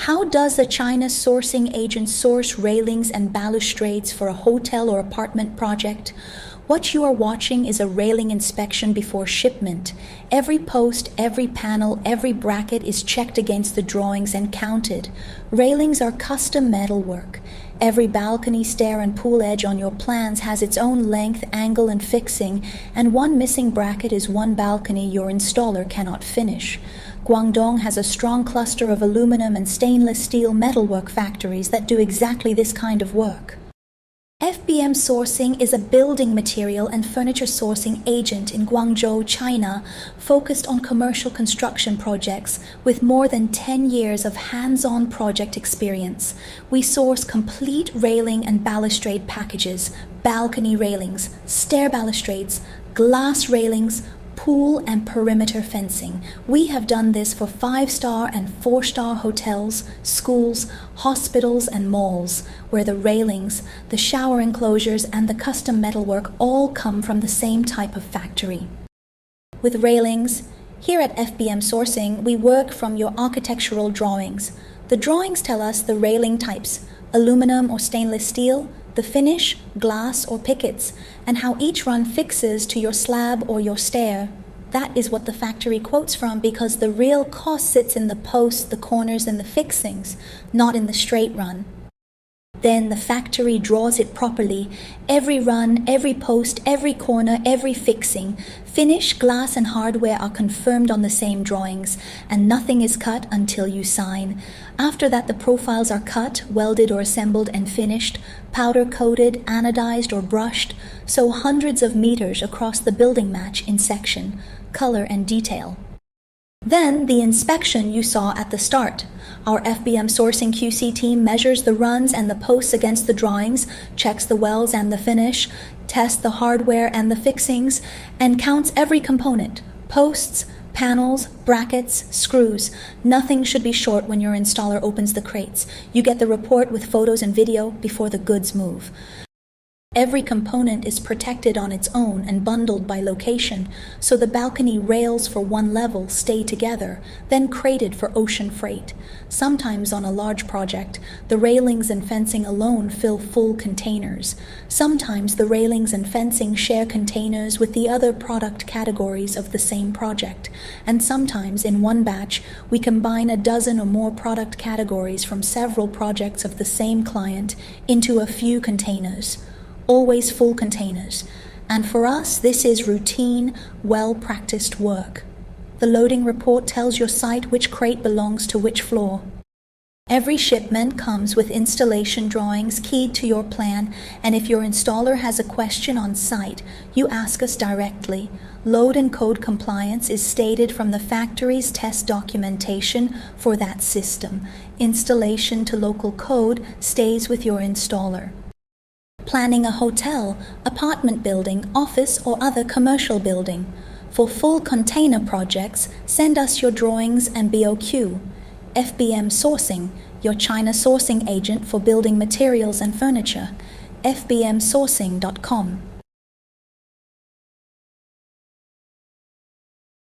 How does a China sourcing agent source railings and balustrades for a hotel or apartment project? What you are watching is a railing inspection before shipment. Every post, every panel, every bracket is checked against the drawings and counted. Railings are custom metalwork. Every balcony, stair, and pool edge on your plans has its own length, angle, and fixing, and one missing bracket is one balcony your installer cannot finish. Guangdong has a strong cluster of aluminum and stainless steel metalwork factories that do exactly this kind of work. FBM Sourcing is a building material and furniture sourcing agent in Guangzhou, China, focused on commercial construction projects with more than 10 years of hands-on project experience. We source complete railing and balustrade packages, balcony railings, stair balustrades, glass railings, pool and perimeter fencing. We have done this for 5-star and 4-star hotels, schools, hospitals, and malls, where the railings, the shower enclosures, and the custom metalwork all come from the same type of factory. With railings, here at FBM Sourcing, we work from your architectural drawings. The drawings tell us the railing types, aluminum or stainless steel, the finish, glass or pickets, and how each run fixes to your slab or your stair. That is what the factory quotes from, because the real cost sits in the posts, the corners, and the fixings, not in the straight run. Then the factory draws it properly. Every run, every post, every corner, every fixing, finish, glass, and hardware are confirmed on the same drawings, and nothing is cut until you sign. After that, the profiles are cut, welded or assembled and finished, powder-coated, anodized or brushed, so hundreds of meters across the building match in section, color, and detail. Then the inspection you saw at the start. Our FBM Sourcing QC team measures the runs and the posts against the drawings, checks the welds and the finish, tests the hardware and the fixings, and counts every component: posts, panels, brackets, screws. Nothing should be short when your installer opens the crates. You get the report with photos and video before the goods move. Every component is protected on its own and bundled by location, so the balcony rails for one level stay together, then crated for ocean freight. Sometimes on a large project, the railings and fencing alone fill full containers. Sometimes the railings and fencing share containers with the other product categories of the same project. And sometimes in one batch, we combine a dozen or more product categories from several projects of the same client into a few containers. Always full containers, and for us this is routine, well-practiced work. The loading report tells your site which crate belongs to which floor. Every shipment comes with installation drawings keyed to your plan, and if your installer has a question on site, you ask us directly. Load and code compliance is stated from the factory's test documentation for that system. Installation to local code stays with your installer. Planning a hotel, apartment building, office, or other commercial building. For full container projects, send us your drawings and BOQ. FBM Sourcing, your China sourcing agent for building materials and furniture. fbmsourcing.com